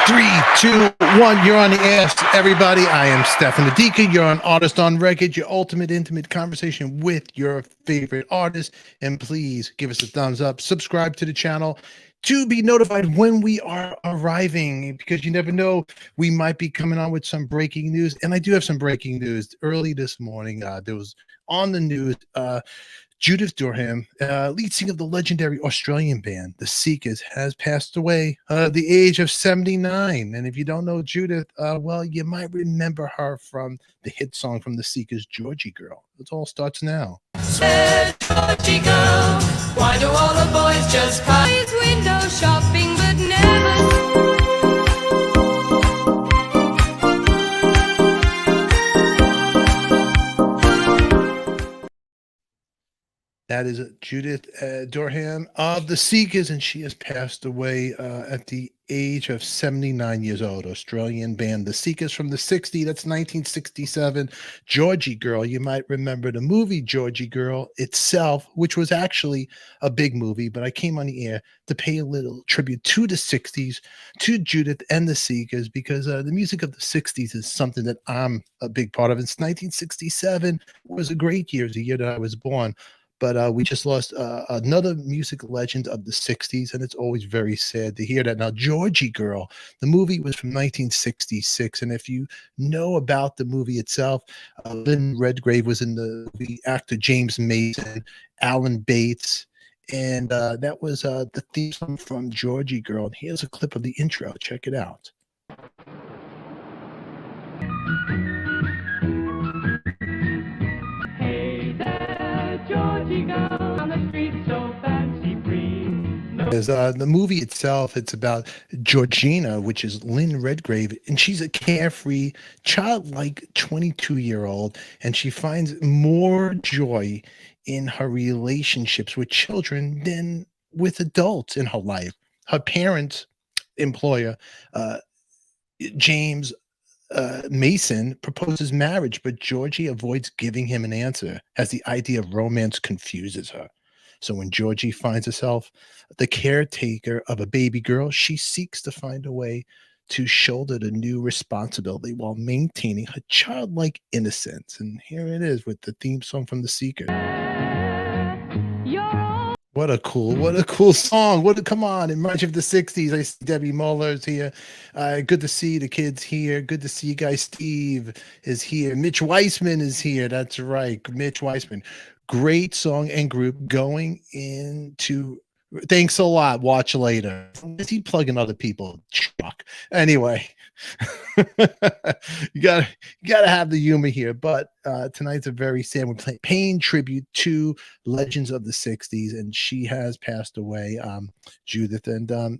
Three, two, one. You're on the air, everybody. I am Stefan ADIKA. You're on Artist on Record, your ultimate intimate conversation with your favorite artist. And please give us a thumbs up. Subscribe to the channel to be notified when we are arriving, because you never know, we might be coming on with some breaking news. And I do have some breaking news. Early this morning, there was on the news, Judith Durham, lead singer of the legendary Australian band, The Seekers, has passed away at the age of 79. And if you don't know Judith, well, you might remember her from the hit song from The Seekers, Georgy Girl. It all starts now. Georgy Girl, why do all the boys just come window shopping but never... That is Judith Durham of The Seekers, and she has passed away at the age of 79 years old. Australian band The Seekers from the 60s. That's 1967. Georgy Girl. You might remember the movie Georgy Girl itself, which was actually a big movie, but I came on the air to pay a little tribute to the 60s, to Judith and The Seekers, because the music of the 60s is something that I'm a big part of. It's 1967 was a great year. It was the year that I was born. But we just lost another music legend of the 60s, and it's always very sad to hear that. Now, Georgy Girl, the movie was from 1966, and if you know about the movie itself, Lynn Redgrave was in the movie, actor James Mason, Alan Bates, and that was the theme song from Georgy Girl. And here's a clip of the intro. Check it out. As the movie itself, it's about Georgina, which is Lynn Redgrave, and she's a carefree, childlike 22-year-old, and she finds more joy in her relationships with children than with adults in her life. Her parents' employer, James Mason, proposes marriage, but Georgie avoids giving him an answer, as the idea of romance confuses her. So when Georgie finds herself the caretaker of a baby girl, she seeks to find a way to shoulder the new responsibility while maintaining her childlike innocence. And here it is with the theme song from The Seekers. What a cool song. Come on, it reminds you of the 60s. I see Debbie Muller's here. Good to see the kids here. Good to see you guys. Steve is here. Mitch Weissman is here. That's right. Mitch Weissman. Great song and group going into thanks a lot. Watch later. Is he plugging other people? Chuck. Anyway, you gotta have the humor here. But tonight's a very sad. We're paying tribute to legends of the 60s, and she has passed away, Judith, and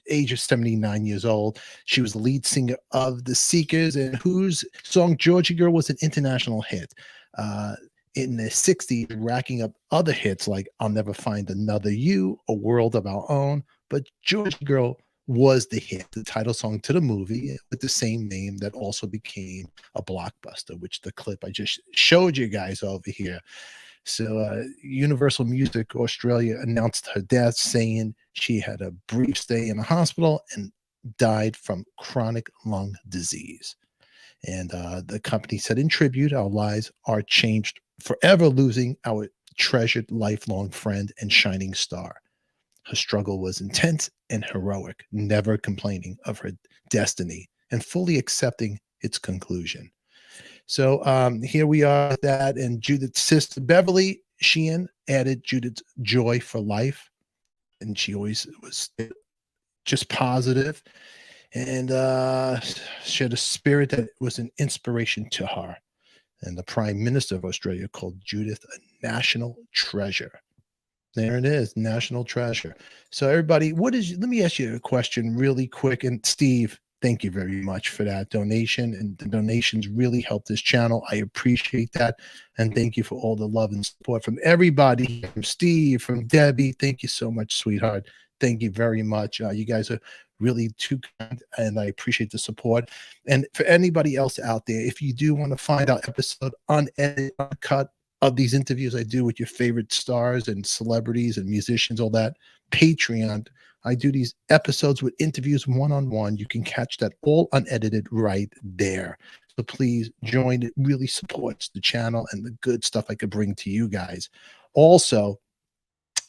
age of 79 years old. She was the lead singer of The Seekers, and whose song Georgy Girl was an international hit. In the 60s, racking up other hits like I'll Never Find Another You, A World of Our Own. But Georgy Girl was the hit, the title song to the movie with the same name that also became a blockbuster, which the clip I just showed you guys over here. So Universal Music Australia announced her death, saying she had a brief stay in a hospital and died from chronic lung disease. And the company said, in tribute, our lives are changed forever, losing our treasured lifelong friend and shining star. Her struggle was intense and heroic, never complaining of her destiny and fully accepting its conclusion. So here we are with that. And Judith's sister, Beverly Sheehan, added Judith's joy for life. And she always was just positive. And she had a spirit that was an inspiration to her. And the Prime Minister of Australia called Judith a national treasure. There it is, national treasure. So everybody, let me ask you a question really quick. And Steve, thank you very much for that donation. And the donations really help this channel. I appreciate that. And thank you for all the love and support from everybody, from Steve, from Debbie. Thank you so much, sweetheart. Thank you very much. You guys are really too kind, and I appreciate the support. And for anybody else out there, if you do want to find our episode unedited, uncut of these interviews I do with your favorite stars and celebrities and musicians, all that, Patreon, I do these episodes with interviews one-on-one. You can catch that all unedited right there. So please join. It really supports the channel and the good stuff I could bring to you guys. Also,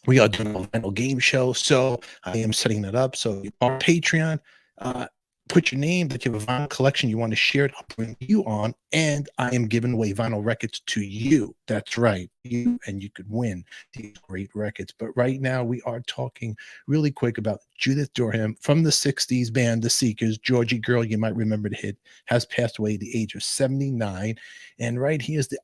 we are doing a vinyl game show, so I am setting that up. So on Patreon, put your name that you have a vinyl collection you want to share it. I'll bring you on, and I am giving away vinyl records to you. That's right, you, and you could win these great records. But right now, we are talking really quick about Judith Durham from the '60s band The Seekers. Georgy Girl, you might remember the hit, has passed away at the age of 79. And right here's the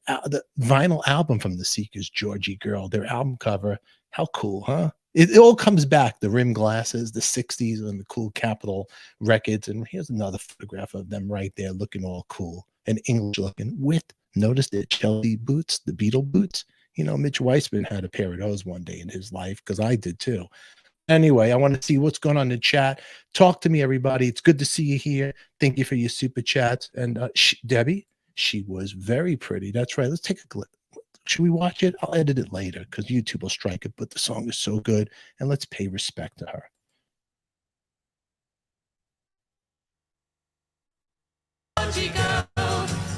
vinyl album from The Seekers, Georgy Girl. Their album cover. How cool, huh? It all comes back. The rim glasses, the '60s, and the cool Capitol records. And here's another photograph of them right there looking all cool and English looking with, notice the Chelsea boots, the Beatle boots. You know, Mitch Weissman had a pair of those one day in his life, because I did too. Anyway, I want to see what's going on in the chat. Talk to me, everybody. It's good to see you here. Thank you for your super chats. And Debbie, she was very pretty. That's right. Let's take a look. Should we watch it? I'll edit it later because YouTube will strike it, but the song is so good, and let's pay respect to her. Georgy Girl,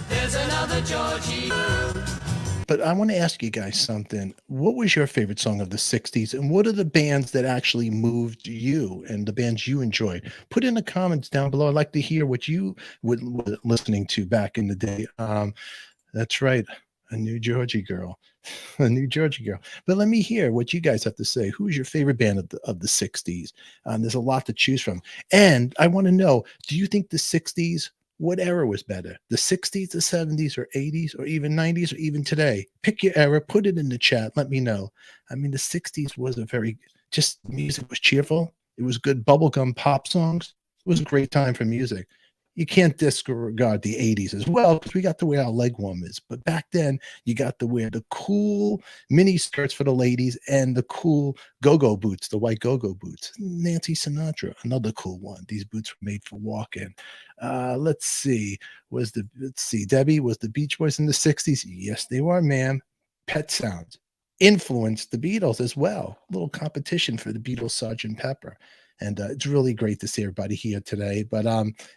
there's another Georgy Girl. But I want to ask you guys something. What was your favorite song of the '60s, and what are the bands that actually moved you and the bands you enjoyed? Put in the comments down below. I'd like to hear what you were listening to back in the day. That's right. A new Georgy Girl, a new Georgy Girl. But let me hear what you guys have to say. Who's your favorite band of the '60s? There's a lot to choose from. And I want to know, do you think the '60s, what era was better? The '60s, the '70s, or '80s, or even '90s, or even today? Pick your era, put it in the chat. Let me know. I mean, the '60s was just music was cheerful. It was good bubblegum pop songs. It was a great time for music. You can't disregard the '80s as well, because we got to wear our leg warmers. But back then, you got to wear the cool mini skirts for the ladies and the cool go-go boots, the white go-go boots. Nancy Sinatra, another cool one. These boots were made for walking. Let's see. Debbie, was the Beach Boys in the '60s? Yes, they were, ma'am. Pet Sounds influenced the Beatles as well. A little competition for the Beatles, Sgt. Pepper. And it's really great to see everybody here today. But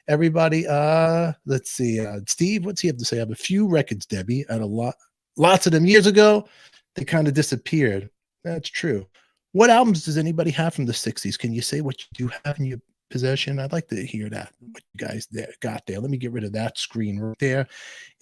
everybody, let's see. Steve, what's he have to say? I have a few records, Debbie, and lots of them years ago. They kind of disappeared. That's true. What albums does anybody have from the '60s? Can you say what you do have in your possession? I'd like to hear that. What you guys got there? Let me get rid of that screen right there.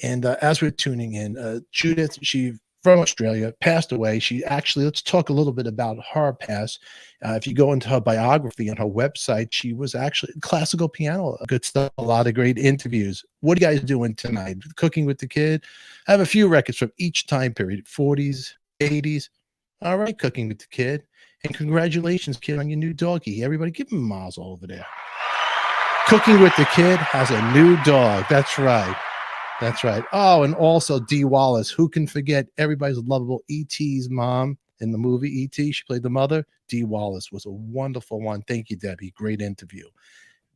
And as we're tuning in, Judith, she from Australia, passed away. She actually, let's talk a little bit about her past. If you go into her biography on her website, she was actually classical piano, good stuff, a lot of great interviews. What are you guys doing tonight? Cooking with the Kid? I have a few records from each time period, 40s, 80s. All right, Cooking with the Kid. And congratulations, kid, on your new doggy. Everybody give him a mazel over there. Cooking with the Kid has a new dog. That's right. That's right. Oh, and also Dee Wallace. Who can forget everybody's lovable E.T.'s mom in the movie E.T.? She played the mother. Dee Wallace was a wonderful one. Thank you, Debbie. Great interview.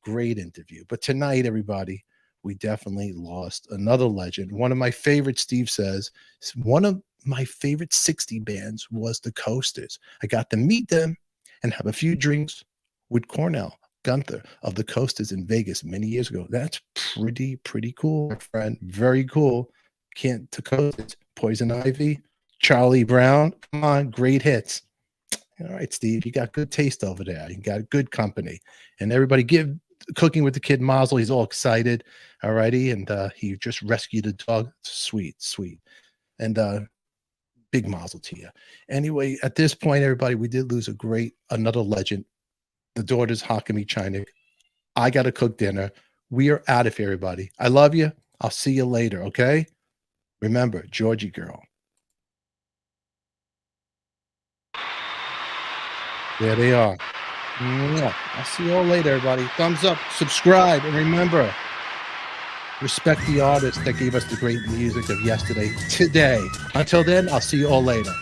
Great interview. But tonight, everybody, we definitely lost another legend. One of my favorites, Steve says, one of my favorite '60 bands was the Coasters. I got to meet them and have a few drinks with Cornell Gunther of the Coasters in Vegas many years ago. That's pretty cool, my friend. Very cool. Can't to Coasters, Poison Ivy, Charlie Brown. Come on, great hits. All right, Steve, you got good taste over there. You got good company. And everybody give Cooking with the Kid mazel. He's all excited. All righty. And he just rescued a dog. Sweet. And big mazel to you. Anyway, at this point, everybody, we did lose another legend. The daughters, Hakami Chinik. I got to cook dinner. We are out of here, everybody. I love you. I'll see you later, okay? Remember, Georgy Girl. There they are. Yeah. I'll see you all later, everybody. Thumbs up, subscribe, and remember, respect the artists that gave us the great music of yesterday, today. Until then, I'll see you all later.